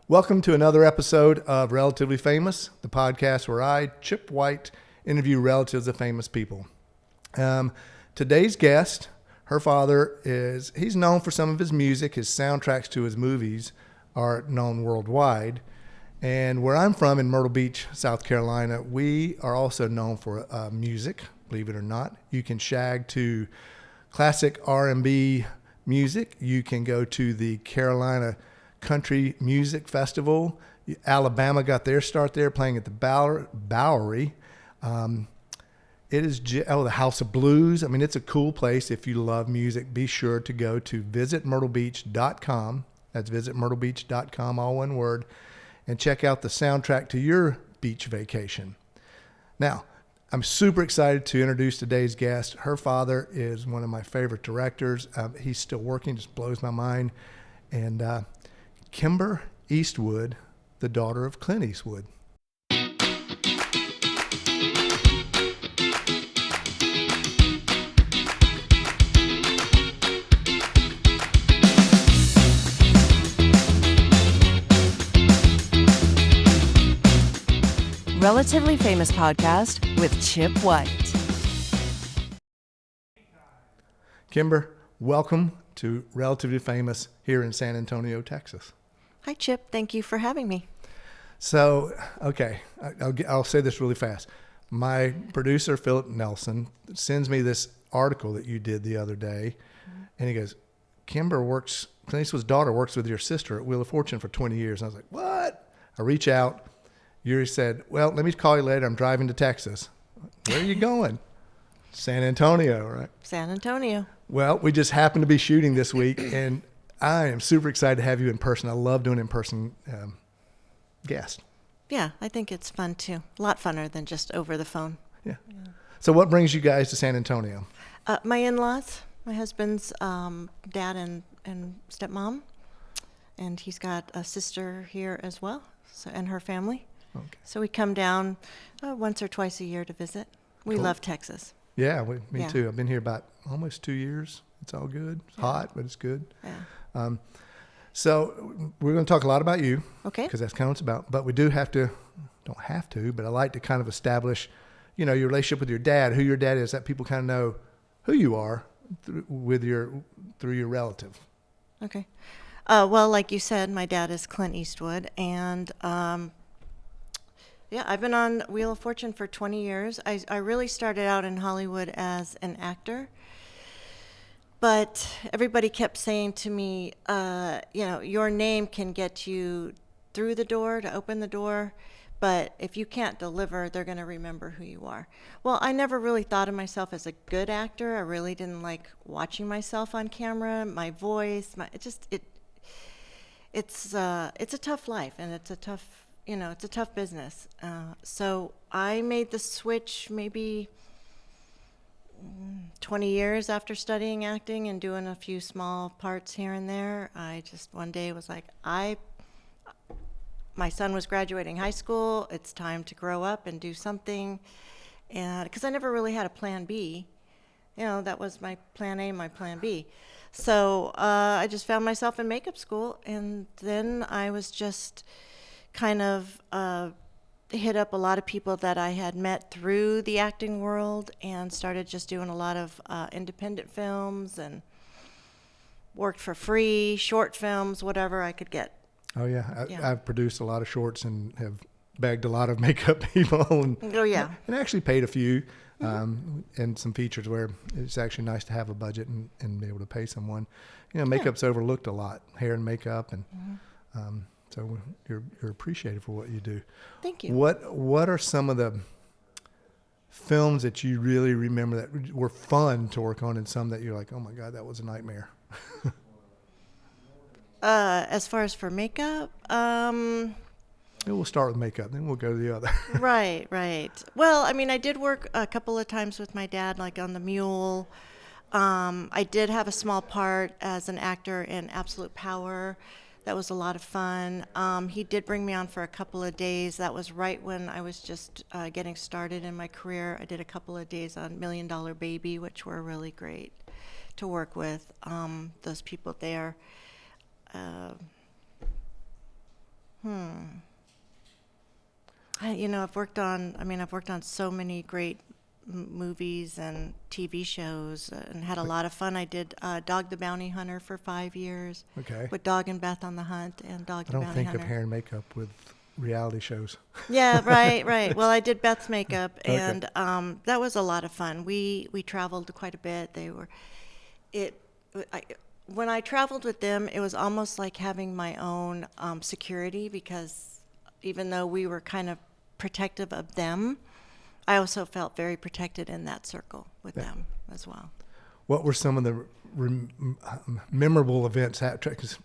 Welcome to another episode of Relatively Famous, the podcast where I, Chip White, interview relatives of famous people. Today's guest, her father he's known for some of his music. His soundtracks to his movies are known worldwide. And where I'm from in Myrtle Beach, South Carolina, we are also known for music, believe it or not. You can shag to classic R&B music. You can go to the Carolina Country Music Festival. Alabama got their start there, playing at the Bowery. It is the House of Blues. I mean, it's a cool place. If you love music, be sure to go to visitmyrtlebeach.com. That's visitmyrtlebeach.com, all one word, and check out the soundtrack to your beach vacation. Now, I'm super excited to introduce today's guest. Her father is one of my favorite directors. He's still working, just blows my mind. And Kimber Eastwood, the daughter of Clint Eastwood. Relatively Famous Podcast with Chip White. Kimber, welcome to Relatively Famous here in San Antonio, Texas. Hi, Chip. Thank you for having me. So, okay, I'll say this really fast. My producer, Philip Nelson, sends me this article that you did the other day, and he goes, Clint Eastwood's daughter works with your sister at Wheel of Fortune for 20 years. And I was like, what? I reach out. Yuri said, well, let me call you later. I'm driving to Texas. Where are you going? San Antonio, right? San Antonio. Well, we just happened to be shooting this week, and I am super excited to have you in person. I love doing in-person guests. Yeah, I think it's fun too. A lot funner than just over the phone. Yeah. So what brings you guys to San Antonio? My in-laws, my husband's dad and stepmom, and he's got a sister here as well, and her family. Okay. So we come down once or twice a year to visit. We love Texas. Yeah, me too. I've been here about almost 2 years. It's all good. It's hot, but it's good. Yeah. So we're going to talk a lot about you. Okay. Because that's kind of what it's about. But we don't have to, but I like to kind of establish, your relationship with your dad, who your dad is, that people kind of know who you are through your relative. Okay. Well, like you said, my dad is Clint Eastwood, and I've been on Wheel of Fortune for 20 years. I really started out in Hollywood as an actor, but everybody kept saying to me, your name can get you through the door, to open the door, but if you can't deliver, they're going to remember who you are. Well, I never really thought of myself as a good actor. I really didn't like watching myself on camera, my voice, it's a tough life, and it's a tough business. So I made the switch maybe 20 years after studying acting and doing a few small parts here and there. I just one day was like, my son was graduating high school. It's time to grow up and do something. And because I never really had a plan B, that was my plan A, my plan B. So I just found myself in makeup school, and then I was just kind of hit up a lot of people that I had met through the acting world, and started just doing a lot of independent films, and worked for free, short films, whatever I could get. Oh, yeah. I've produced a lot of shorts and have begged a lot of makeup people. And actually paid a few and some features where it's actually nice to have a budget and be able to pay someone. Makeup's overlooked a lot, hair and makeup, and so you're appreciated for what you do. Thank you. What are some of the films that you really remember that were fun to work on, and some that you're like, oh my God, that was a nightmare? As far as for makeup, we'll start with makeup, then we'll go to the other. Right. Well, I did work a couple of times with my dad, like on The Mule. I did have a small part as an actor in Absolute Power. That was a lot of fun. He did bring me on for a couple of days. That was right when I was just getting started in my career. I did a couple of days on $1 Million Baby, which were really great to work with those people there. I've worked on so many great movies and TV shows and had a lot of fun. I did Dog the Bounty Hunter for 5 years. Okay. With Dog and Beth on the Hunt and Dog the I Bounty don't think Hunter. of hair and makeup with reality shows. Yeah, right. Well, I did Beth's makeup, Okay. and that was a lot of fun. We traveled quite a bit. When I traveled with them, it was almost like having my own security, because even though we were kind of protective of them, I also felt very protected in that circle with them as well. What were some of the memorable events? Because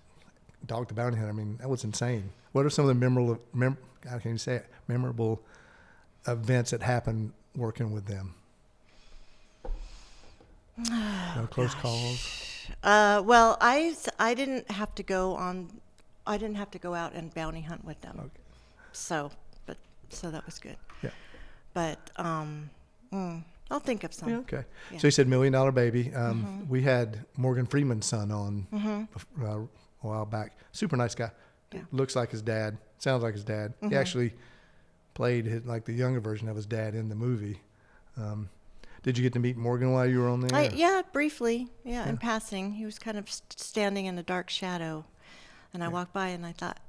Dog the Bounty Hunter, I mean, that was insane. What are some of the memorable events that happened working with them? Close calls. Well, I didn't have to go out and bounty hunt with them. Okay. So that was good. Yeah. But I'll think of some. Yeah, okay. Yeah. So you said $1 Million Baby. We had Morgan Freeman's son on a while back. Super nice guy. Yeah. Looks like his dad. Sounds like his dad. He actually played the younger version of his dad in the movie. Did you get to meet Morgan while you were on there? Yeah, briefly. Yeah, in passing. He was kind of standing in a dark shadow, and I walked by and I thought,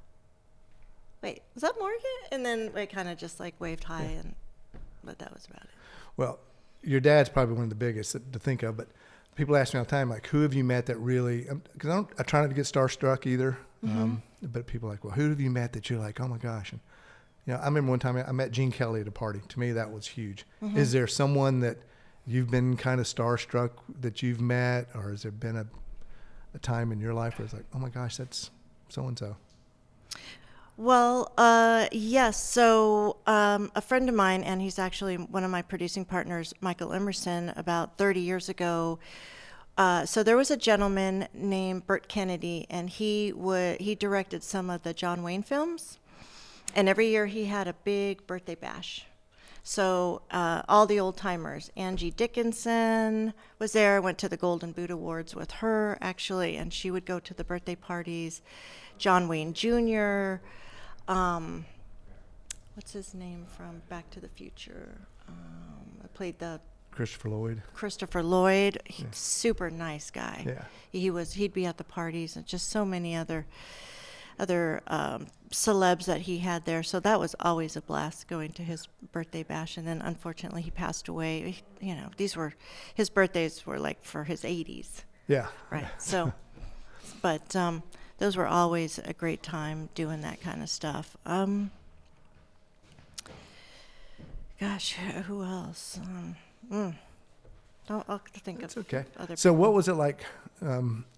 wait, was that Morgan? And then I kind of just like waved hi, but that was about it. Well, your dad's probably one of the biggest to think of, but people ask me all the time, like, who have you met that really, because I try not to get starstruck either, but people are like, well, who have you met that you're like, oh my gosh. And, I remember one time I met Gene Kelly at a party. To me, that was huge. Is there someone that you've been kind of starstruck that you've met, or has there been a time in your life where it's like, oh my gosh, that's so-and-so? Well, yes. So a friend of mine, and he's actually one of my producing partners, Michael Emerson, about 30 years ago. So there was a gentleman named Burt Kennedy, and he directed some of the John Wayne films. And every year he had a big birthday bash. So all the old timers, Angie Dickinson was there. I went to the Golden Boot Awards with her, actually, and she would go to the birthday parties. John Wayne Jr., what's his name from Back to the Future? I played the Christopher Lloyd. Super nice guy. Yeah. He'd be at the parties, and just so many other celebs that he had there. So that was always a blast, going to his birthday bash. And then unfortunately he passed away. His birthdays were like for his 80s. Yeah. Right. So, but those were always a great time doing that kind of stuff. Gosh, who else? I'll have to think That's of okay. other So people. what was it like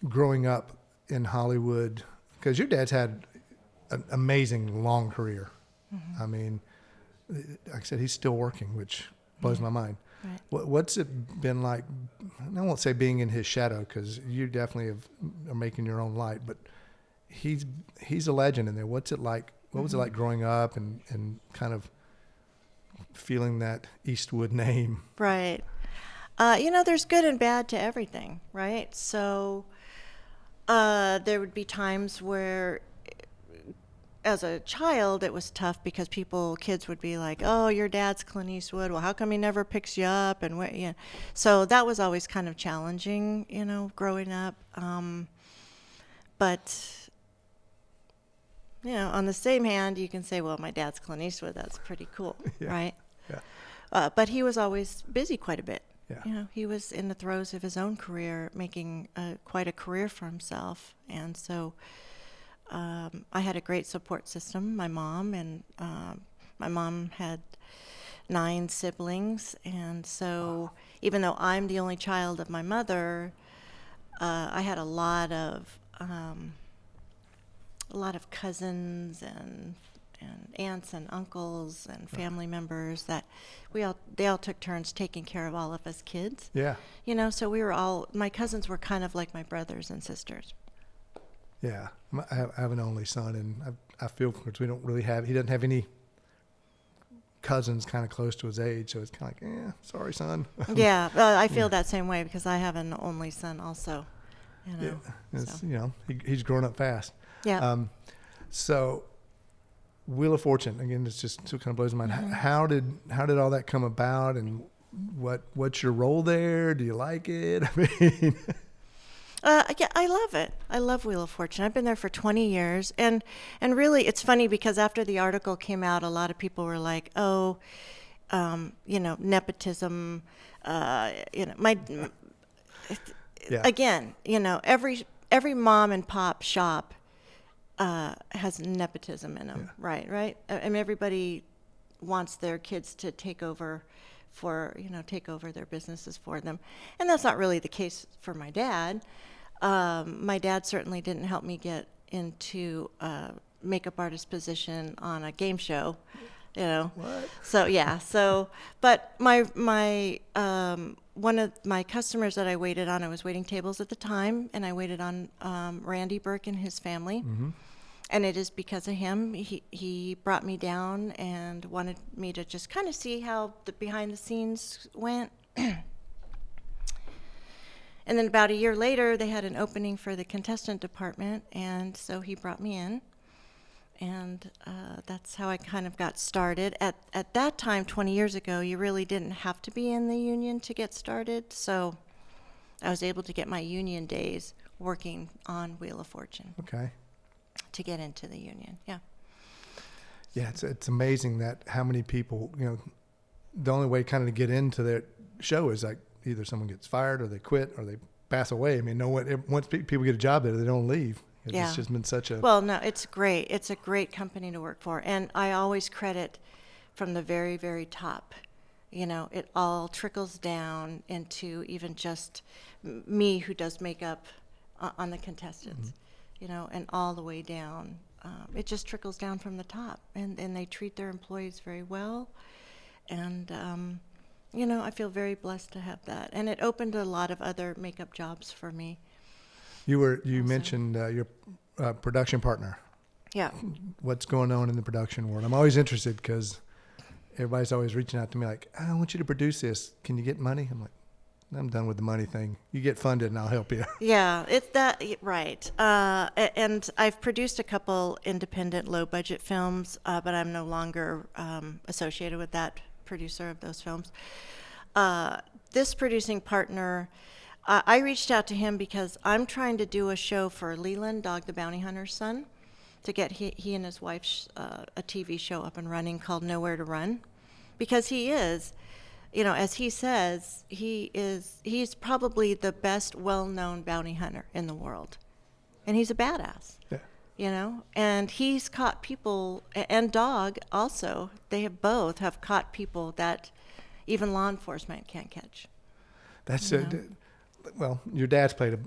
growing up in Hollywood? Because your dad's had an amazing long career. I mean, like I said, he's still working, which blows my mind. Right. What's it been like? I won't say being in his shadow, because you definitely are making your own light, but he's a legend in there. What's it like? What was it like growing up and kind of feeling that Eastwood name? Right. There's good and bad to everything, right? So there would be times where, as a child, it was tough because kids would be like, "Oh, your dad's Clint Eastwood. Well, how come he never picks you up?" And so that was always kind of challenging, growing up. But on the same hand, you can say, "Well, my dad's Clint Eastwood. That's pretty cool, right?" Yeah. But he was always busy quite a bit. Yeah. He was in the throes of his own career, making quite a career for himself. And so I had a great support system, my mom, and my mom had 9 siblings. And so even though I'm the only child of my mother, I had a lot of cousins and aunts and uncles and family members that they all took turns taking care of all of us kids. Yeah. So my cousins were kind of like my brothers and sisters. Yeah. I have an only son, and I feel, because he doesn't have any cousins kind of close to his age, so it's kind of like, sorry, son. Yeah, I feel that same way because I have an only son also. He's grown up fast. Yeah. So Wheel of Fortune, again, it's just still kind of blows my mind. How did all that come about, and what's your role there? Do you like it? I mean, yeah, I love it. I love Wheel of Fortune. I've been there for 20 years, and really, it's funny because after the article came out, a lot of people were like, "Oh, nepotism." Again, every mom and pop shop has nepotism in them, right? I mean, everybody wants their kids to take over their businesses for them, and that's not really the case for my dad. My dad certainly didn't help me get into a makeup artist position on a game show, What? But my one of my customers that I waited on, I was waiting tables at the time, and I waited on Randy Burke and his family. Mm-hmm. And it is because of him. He brought me down and wanted me to just kind of see how the behind the scenes went. And then about a year later, they had an opening for the contestant department, and so he brought me in. And that's how I kind of got started. At that time, 20 years ago, you really didn't have to be in the union to get started. So I was able to get my union days working on Wheel of Fortune. Okay. To get into the union, yeah. Yeah, it's amazing that how many people, the only way kind of to get into their show is like either someone gets fired or they quit or they pass away. I mean, once people get a job there, they don't leave. It's just been such a... Well, no, it's great. It's a great company to work for. And I always credit from the very, very top. It all trickles down into even just me who does makeup on the contestants, and all the way down. It just trickles down from the top. And they treat their employees very well. And, I feel very blessed to have that. And it opened a lot of other makeup jobs for me. You mentioned your production partner. Yeah. What's going on in the production world? I'm always interested because everybody's always reaching out to me like, I want you to produce this. Can you get money? I'm like, I'm done with the money thing. You get funded and I'll help you. Yeah, it's that, right. And I've produced a couple independent low budget films, but I'm no longer associated with that producer of those films. This producing partner, I reached out to him because I'm trying to do a show for Leland, Dog the Bounty Hunter's son, to get he and his wife a TV show up and running called Nowhere to Run, because he is, as he says, he's probably the best well-known bounty hunter in the world, and he's a badass. Yeah. And he's caught people, and Dog also. They both have caught people that even law enforcement can't catch. That's well, your dad's played a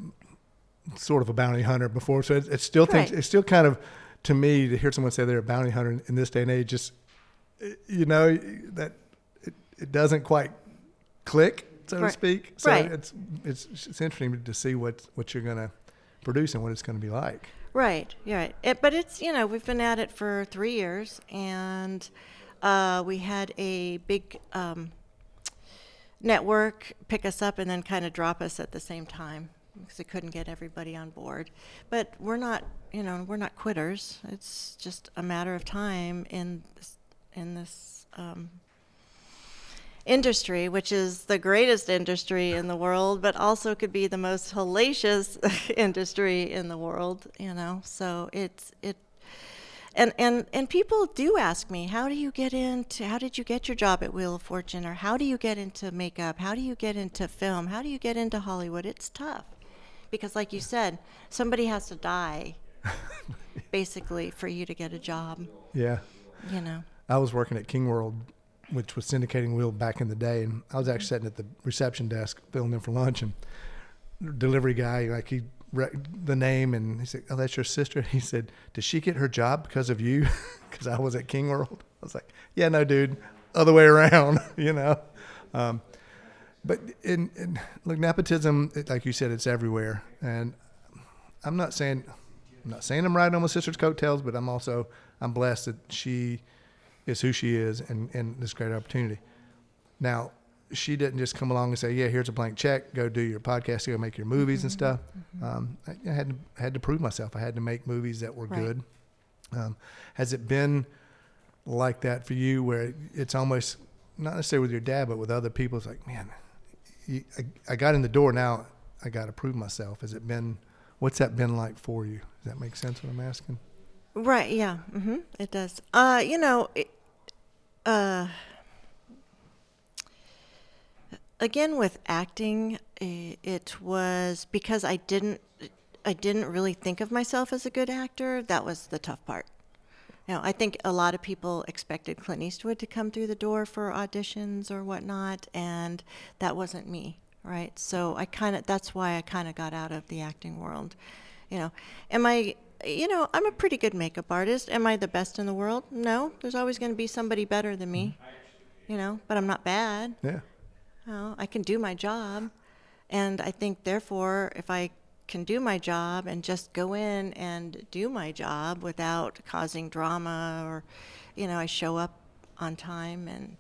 sort of a bounty hunter before, so it's still it's still kind of, to me, to hear someone say they're a bounty hunter in this day and age, just that it doesn't quite click, so to speak. So it's interesting to see what you're going to produce and what it's going to be like. Right. But it's we've been at it for 3 years, and we had a big network pick us up and then kind of drop us at the same time because it couldn't get everybody on board. But we're not quitters. It's just a matter of time in this industry, which is the greatest industry in the world, but also could be the most hellacious industry in the world. So And people do ask me, how did you get your job at Wheel of Fortune? Or how do you get into makeup? How do you get into film? How do you get into Hollywood? It's tough. Because like you said, somebody has to die, basically, for you to get a job. Yeah. I was working at King World, which was syndicating Wheel back in the day. And I was actually sitting at the reception desk filling in for lunch. And delivery guy, he the name, and he said, "Oh, that's your sister." He said, "Did she get her job because of you?" Because I was at King World. I was like, "Yeah, no, dude, other way around." But look, nepotism, like you said, it's everywhere. And I'm not saying I'm riding on my sister's coattails, but I'm blessed that she is who she is and this great opportunity. Now, she didn't just come along and say, "Yeah, here's a blank check. Go do your podcast. Go make your movies and stuff." I had to prove myself. I had to make movies that were good. Has it been like that for you, where it's almost not necessarily with your dad, but with other people? It's like, man, I got in the door. Now I got to prove myself. What's that been like for you? Does that make sense what I'm asking? Right. Yeah. It does. Again, with acting, it was because I didn't really think of myself as a good actor. That was the tough part. I think a lot of people expected Clint Eastwood to come through the door for auditions or whatnot, and that wasn't me, right? So that's why I kind of got out of the acting world. I'm a pretty good makeup artist. Am I the best in the world? No, there's always going to be somebody better than me, but I'm not bad. Yeah. I can do my job, and I think therefore if I can do my job and just go in and do my job without causing drama, or I show up on time and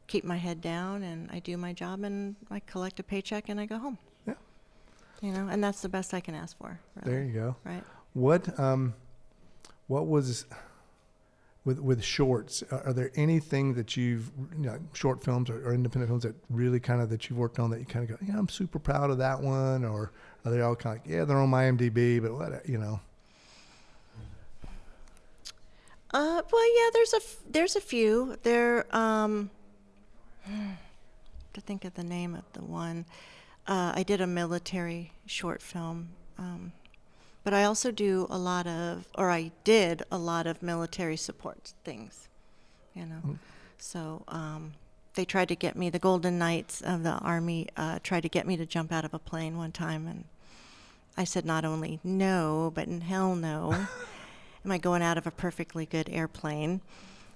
keep my head down and I do my job and I collect a paycheck and I go home. Yeah. And that's the best I can ask for. Really. There you go. Right. What was with shorts? Are there anything that short films or independent films that really that you've worked on that you kind of go, I'm super proud of that one? Or are they all kind of they're on my IMDb, but what? Well, yeah, there's a few. To think of the name of the one. I did a military short film. But I also I did a lot of military support things, So they tried to get me, the Golden Knights of the Army tried to get me to jump out of a plane one time. And I said not only no, but hell no. Am I going out of a perfectly good airplane?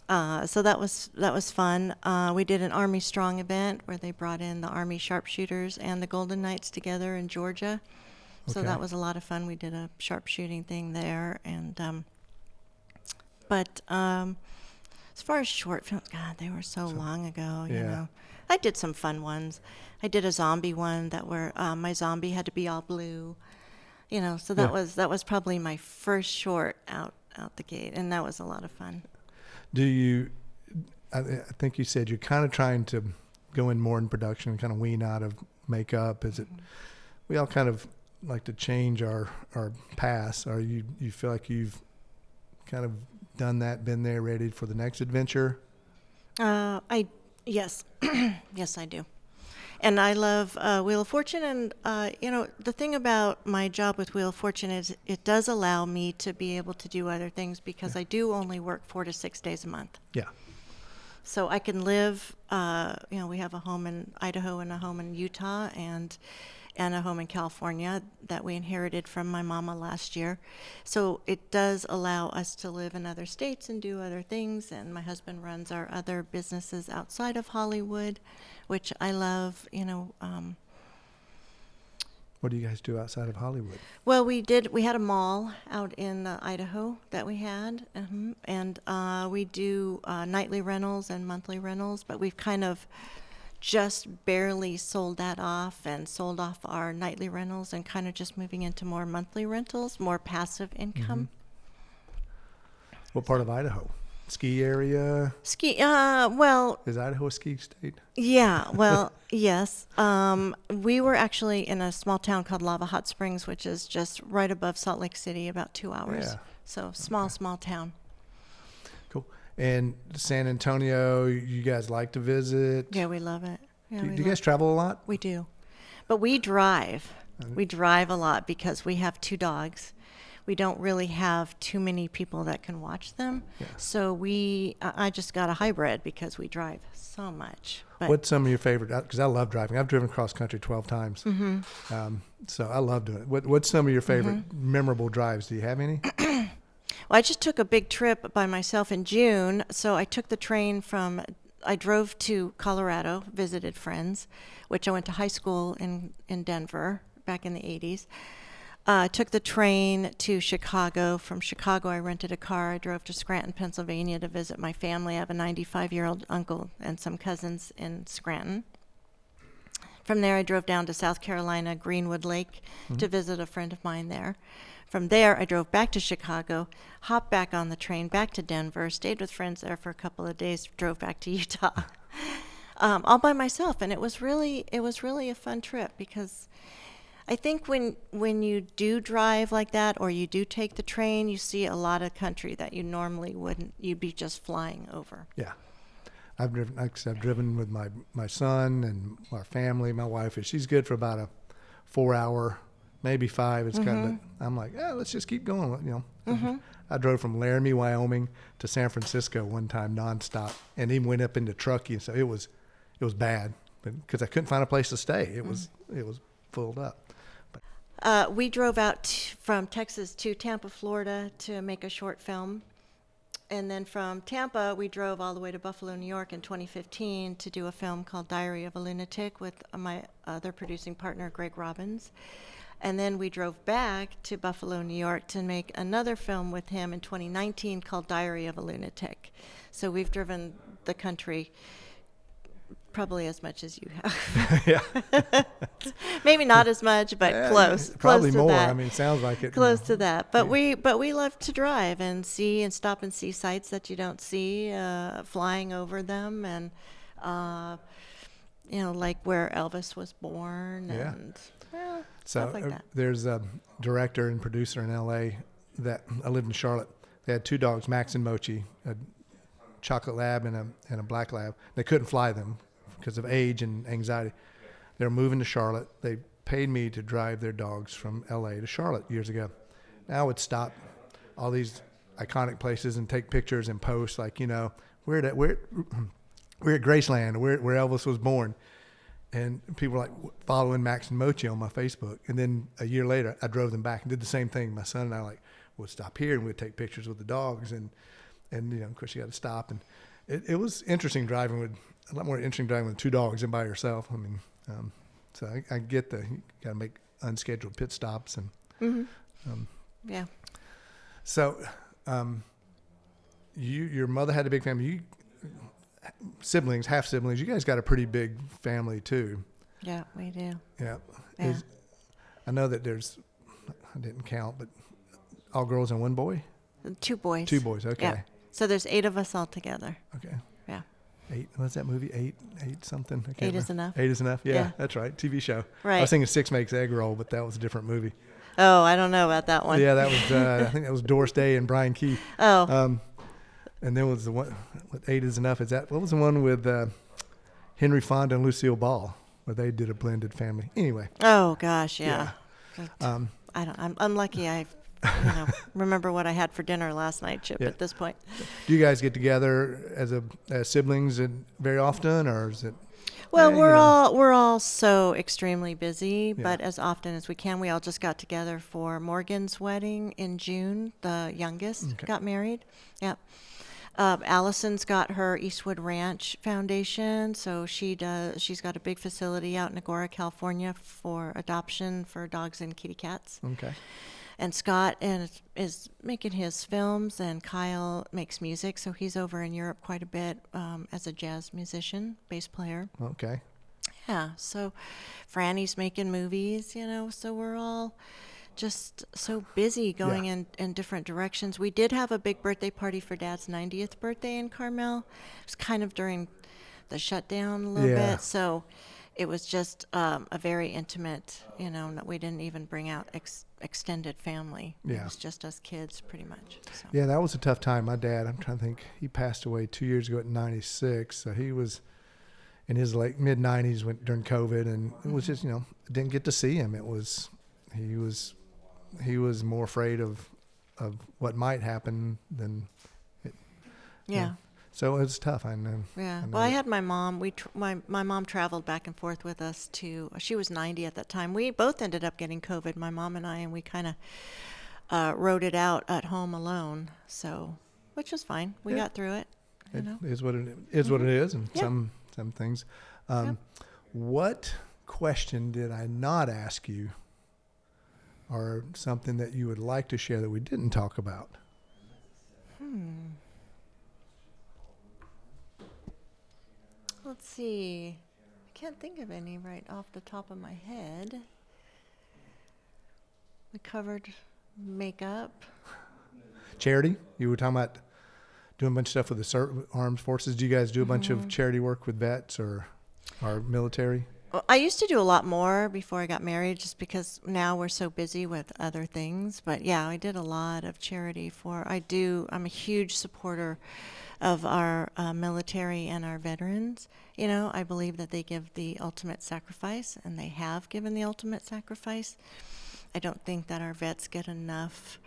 So that was fun. We did an Army Strong event where they brought in the Army sharpshooters and the Golden Knights together in Georgia. So that was a lot of fun. We did a sharpshooting thing there, and as far as short films, God, they were so long ago. I did some fun ones. I did a zombie one where my zombie had to be all blue. So that was probably my first short out the gate, and that was a lot of fun. Do you? I think you said you're kind of trying to go in more in production, kind of wean out of makeup. Is it? We all kind of like to change our past. Or you feel like you've kind of done that, been there, ready for the next adventure? Yes, yes, I do. And I love Wheel of Fortune, and the thing about my job with Wheel of Fortune is it does allow me to be able to do other things because I do only work 4 to 6 days a month. Yeah. So I can live. We have a home in Idaho and a home in Utah, and a home in California that we inherited from my mama last year. So it does allow us to live in other states and do other things. And my husband runs our other businesses outside of Hollywood, which I love. What do you guys do outside of Hollywood? Well, we had a mall out in Idaho that we had, and we do nightly rentals and monthly rentals, but we've kind of just barely sold that off and sold off our nightly rentals and kind of just moving into more monthly rentals, more passive income. What part of Idaho? Ski area? Well... Is Idaho a ski state? Yeah, well, yes. We were actually in a small town called Lava Hot Springs, which is just right above Salt Lake City, about 2 hours. Yeah. So small town. Cool. And San Antonio, you guys like to visit? Yeah, we love it. Yeah, do you guys travel a lot? We do. But we drive. We drive a lot because we have 2 dogs. We don't really have too many people that can watch them. Yeah. So I just got a hybrid because we drive so much. But what's some of your favorite, because I love driving. I've driven cross country 12 times. So I love doing it. What's some of your favorite memorable drives? Do you have any? Well, I just took a big trip by myself in June. So I took the train I drove to Colorado, visited friends, which I went to high school in Denver back in the 80s. Took the train to Chicago. From Chicago, I rented a car. I drove to Scranton, Pennsylvania to visit my family. I have a 95-year-old uncle and some cousins in Scranton. From there, I drove down to South Carolina, Greenwood Lake, to visit a friend of mine there. From there, I drove back to Chicago, hopped back on the train back to Denver, stayed with friends there for a couple of days, drove back to Utah, all by myself. And it was really a fun trip, because I think when you do drive like that, or you do take the train, you see a lot of country that you normally wouldn't. You'd be just flying over. Yeah. I've driven with my son and our family. My wife, she's good for about a 4 hour, maybe 5. It's kind of, I'm like, let's just keep going. I drove from Laramie, Wyoming to San Francisco one time nonstop, and even went up into Truckee. And so it was bad, because I couldn't find a place to stay. It was filled up. We drove out from Texas to Tampa, Florida to make a short film. And then from Tampa, we drove all the way to Buffalo, New York in 2015 to do a film called Diary of a Lunatic with my other producing partner, Greg Robbins. And then we drove back to Buffalo, New York to make another film with him in 2019 called Diary of a Lunatic. So we've driven the country probably as much as you have. Yeah. Maybe not as much, but close. Probably close to more. that. I mean, it sounds like it. Close to that. But we love to drive and see and stop and see sites that you don't see, flying over them, and like where Elvis was born. Yeah. And So stuff like that. There's a director and producer in L.A. that I lived in Charlotte. They had 2 dogs, Max and Mochi, a chocolate lab and a black lab. They couldn't fly them because of age and anxiety. They were moving to Charlotte. They paid me to drive their dogs from L.A. to Charlotte years ago. Now I would stop all these iconic places and take pictures and post, like, we're at Graceland, where Elvis was born. And people were like following Max and Mochi on my Facebook. And then a year later, I drove them back and did the same thing. My son and I would stop here and we'd take pictures with the dogs. And of course, you got to stop. And it was interesting a lot more interesting driving with 2 dogs than by yourself. I mean, so I get you got to make unscheduled pit stops. And Yeah. So your mother had a big family. Half siblings. You guys got a pretty big family too. Yeah, we do. Yeah. Yeah. I know that I didn't count, but all girls and 1 boy? 2 boys. 2 boys, okay. Yeah. So there's 8 of us all together. Okay. Yeah. 8, what's that movie? 8 something? I can't 8 remember. is Enough. 8 is Enough, yeah, Yeah. that's right, TV show. Right. I was thinking 6 Makes Egg Roll, but that was a different movie. Oh, I don't know about that one. Yeah, that was, I think that was Doris Day and Brian Keith. Oh. And then was the one, what 8 is Enough, what was the one with Henry Fonda and Lucille Ball, where they did a blended family? Anyway. Oh gosh, yeah. Yeah. I'm lucky. I remember what I had for dinner last night, Chip. Yeah. At this point. Do you guys get together as siblings very often, or is it? Well, we're all so extremely busy, but as often as we can, we all just got together for Morgan's wedding in June. The youngest got married. Yep. Allison's got her Eastwood Ranch Foundation, so she's got a big facility out in Agora, California, for adoption for dogs and kitty cats. Okay. And Scott is making his films, and Kyle makes music, so he's over in Europe quite a bit as a jazz musician, bass player. Okay. Yeah, so Franny's making movies, so we're all just so busy going in different directions. We did have a big birthday party for Dad's 90th birthday in Carmel. It was kind of during the shutdown a little bit, so it was just a very intimate, that we didn't even bring out extended family. Yeah. It was just us kids pretty much. So. Yeah, that was a tough time. My dad, I'm trying to think, he passed away 2 years ago at 96, so he was in his mid-90s during COVID, and it was just, didn't get to see him. He was more afraid of what might happen than it. Yeah. So it was tough. I know. Yeah. I know well, I had my mom. My mom traveled back and forth with us she was 90 at that time. We both ended up getting COVID, my mom and I, and we kind of rode it out at home alone. So, which was fine. We got through it. It is what it is. What it is, and some things. What question did I not ask you, or something that you would like to share that we didn't talk about? Let's see. I can't think of any right off the top of my head. We covered Makeup. Charity? You were talking about doing a bunch of stuff with the armed forces. Do you guys do a bunch of charity work with vets or military? Well, I used to do a lot more before I got married, just because now we're so busy with other things. But yeah, I did a lot of charity I'm a huge supporter of our military and our veterans. You know, I believe that they give the ultimate sacrifice, and they have given the ultimate sacrifice. I don't think that our vets get enough,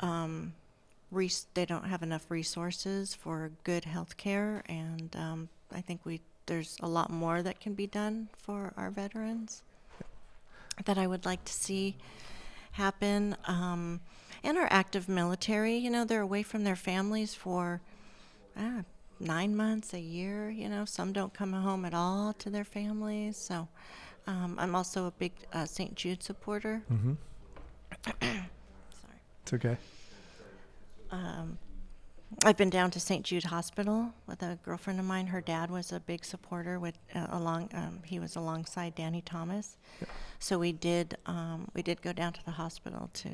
they don't have enough resources for good health care, and I think there's a lot more that can be done for our veterans that I would like to see happen. And our active military, you know, they're away from their families for 9 months, a year, you know. Some don't come home at all to their families. So I'm also a big St. Jude supporter. Mm-hmm. Sorry. It's okay. I've been down to St. Jude Hospital with a girlfriend of mine. Her dad was a big supporter he was alongside Danny Thomas. Yep. So we did go down to the hospital to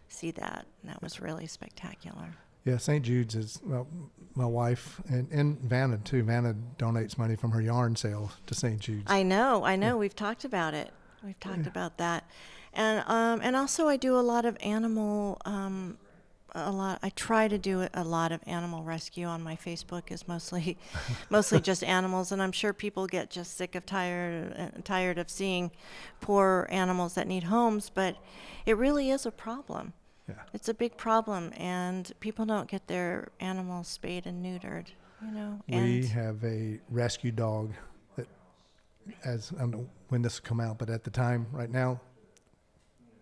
see that, and that was really spectacular. Yeah, St. Jude's is, well, my wife and Vanna too. Vanna donates money from her yarn sale to St. Jude's. I know. Yeah. We've talked about it. We've talked about that. And also I do a lot of I try to do a lot of animal rescue on my Facebook. Is mostly just animals, and I'm sure people get just tired of seeing poor animals that need homes, but it really is a problem. Yeah. It's a big problem, and people don't get their animals spayed and neutered, you know. We have a rescue dog that, I don't know when this will come out, but at the time, right now,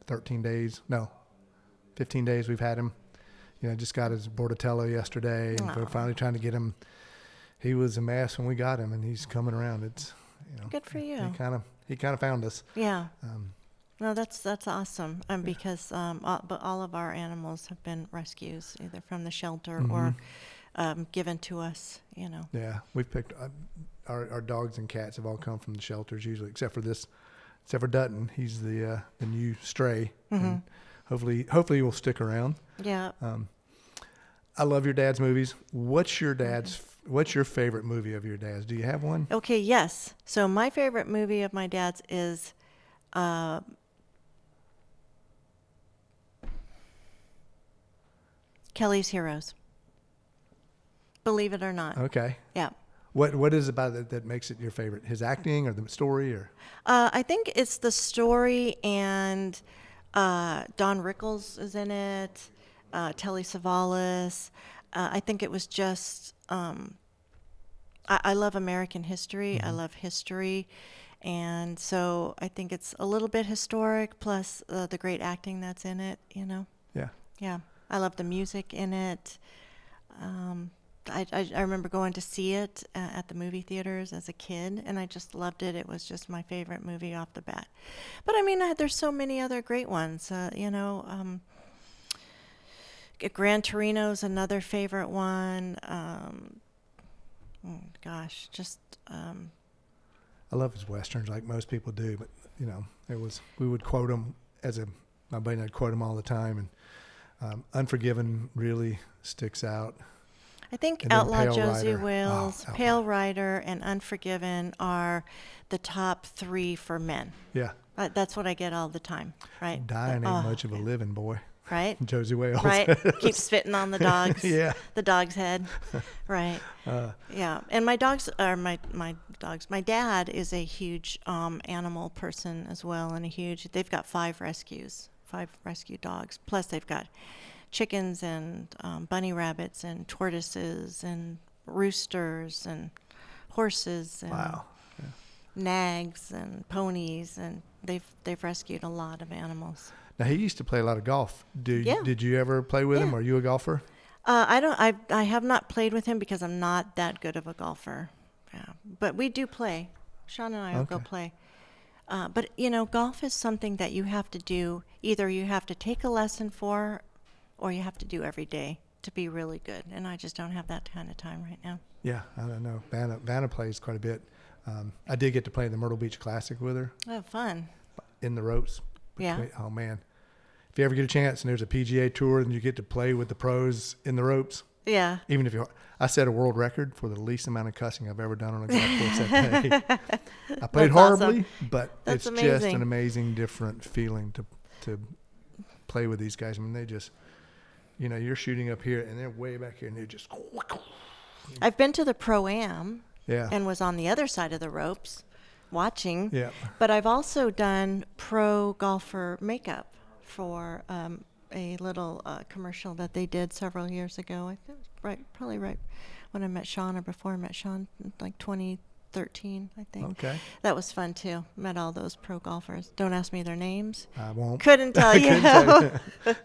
15 days we've had him. You know, just got his Bordatello yesterday, and we're finally trying to get him. He was a mess when we got him, and he's coming around. It's, you know, good for you. He kind of found us. Yeah. No, that's awesome. Because but all of our animals have been rescues, either from the shelter or given to us. You know. Yeah, we've picked our dogs and cats have all come from the shelters usually, except for Dutton. He's the new stray. Mm-hmm. And hopefully he will stick around. Yeah. I love your dad's movies. What's your favorite movie of your dad's? Do you have one? Okay, yes. So my favorite movie of my dad's is Kelly's Heroes. Believe it or not. Okay. Yeah. What is about it that makes it your favorite? His acting or the story or? I think it's the story, and Don Rickles is in it, Telly Savalas. I think it was just, I love American history. Mm-hmm. I love history. And so I think it's a little bit historic, plus the great acting that's in it, you know? Yeah. Yeah. I love the music in it. I remember going to see it at the movie theaters as a kid, and I just loved it. It was just my favorite movie off the bat. But I mean, there's so many other great ones. You know, Gran Torino's another favorite one. I love his westerns like most people do, but you know, we would quote them my buddy and I'd quote them all the time, and Unforgiven really sticks out. I think And Outlaw Pale Josie Rider. Wales, Oh, Pale Rider, and Unforgiven are the top 3 for men. Yeah. That's what I get all the time, right? Dying ain't much of a living, boy. Right? Josie Wales. Right? Keep spitting on the dog's, Yeah. the dog's head. Right. Yeah. And my dad is a huge animal person as well, and they've got 5 rescue dogs. Plus they've got chickens and bunny rabbits and tortoises and roosters and horses and Wow. Yeah. nags and ponies, and they've rescued a lot of animals. Now he used to play a lot of golf. Yeah. Did you ever play with him? Are you a golfer? I have not played with him because I'm not that good of a golfer. Yeah. But we do play. Sean and I will go play. But you know, golf is something that you have to do. Either you have to take a lesson for, or you have to do every day to be really good. And I just don't have that kind of time right now. Yeah, I don't know. Vanna plays quite a bit. I did get to play the Myrtle Beach Classic with her. Oh, fun. In the ropes. Yeah. Oh, man. if you ever get a chance and there's a PGA Tour and you get to play with the pros in the ropes, Yeah. even if I set a world record for the least amount of cussing I've ever done on a golf course that day. I played That's horribly, awesome. but That's it's just amazing. an amazing, different feeling to play with these guys. I mean, they just, you're shooting up here and they're way back here and they're just. I've been to the Pro-Am Yeah. and was on the other side of the ropes watching. Yeah. But I've also done pro golfer makeup for a little commercial that they did several years ago. I think it was probably right when I met Sean or before I met Sean, like 2013, I think. Okay. That was fun too. Met all those pro golfers. Don't ask me their names. I won't. Couldn't tell you. Couldn't tell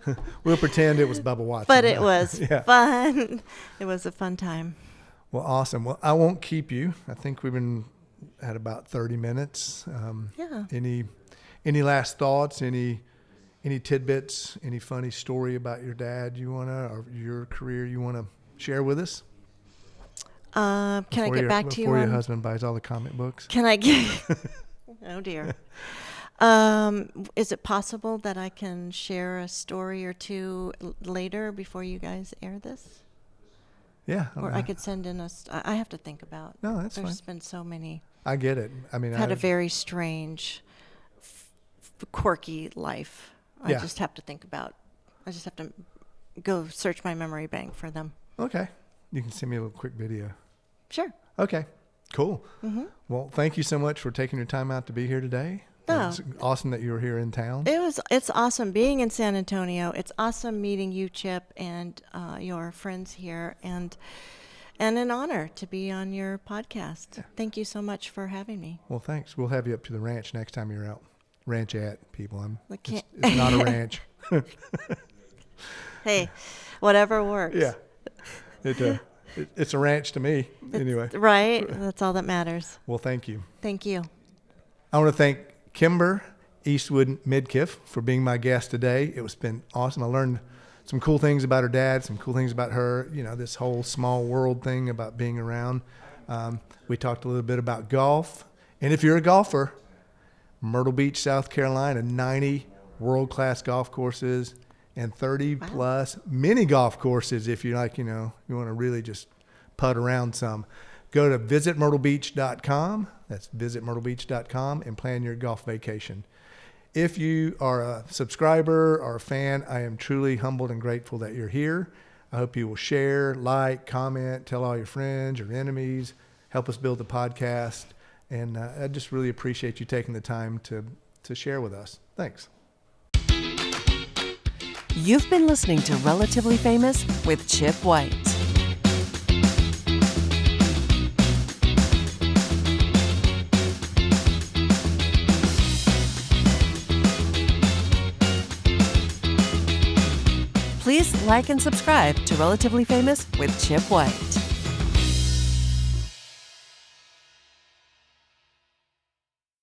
you. We'll pretend it was Bubba Watson. But it was Yeah. fun. It was a fun time. Well, awesome. Well, I won't keep you. I think we've been at about 30 minutes. Yeah. Any last thoughts? Any tidbits? Any funny story about your dad or your career you wanna share with us? Can I get back to you before your on? husband buys all the comic books? Can I get? Oh dear. Is it possible that I can share a story or two later before you guys air this? Yeah. Or I could send in I have to think about. No, that's There's fine. been so many. I get it. I mean, I've had a very strange, quirky life. Yeah. I just have to think about. I just have to go search my memory bank for them. Okay. You can send me a little quick video. Sure. Okay. Cool. Mm-hmm. Well, thank you so much for taking your time out to be here today. No. It's awesome that you were here in town. It's awesome being in San Antonio. It's awesome meeting you, Chip, and your friends here, and an honor to be on your podcast. Yeah. Thank you so much for having me. Well, thanks. We'll have you up to the ranch next time you're out. Ranchette, people. Can't- It's not a ranch. Hey, whatever works. Yeah. It's a ranch to me, anyway. Right? That's all that matters. Well, thank you. Thank you. I want to thank Kimber, Eastwood, Midkiff for being my guest today. It's been awesome. I learned some cool things about her dad, some cool things about her, this whole small world thing about being around. We talked a little bit about golf. And if you're a golfer, Myrtle Beach, South Carolina, 90 world-class golf courses and 30-plus mini golf courses if you like, you want to really just putt around some. Go to visitmyrtlebeach.com. That's visitmyrtlebeach.com and plan your golf vacation. If you are a subscriber or a fan, I am truly humbled and grateful that you're here. I hope you will share, like, comment, tell all your friends, your enemies, help us build the podcast. And I just really appreciate you taking the time to share with us. Thanks. You've been listening to Relatively Famous with Chip White. Please like and subscribe to Relatively Famous with Chip White.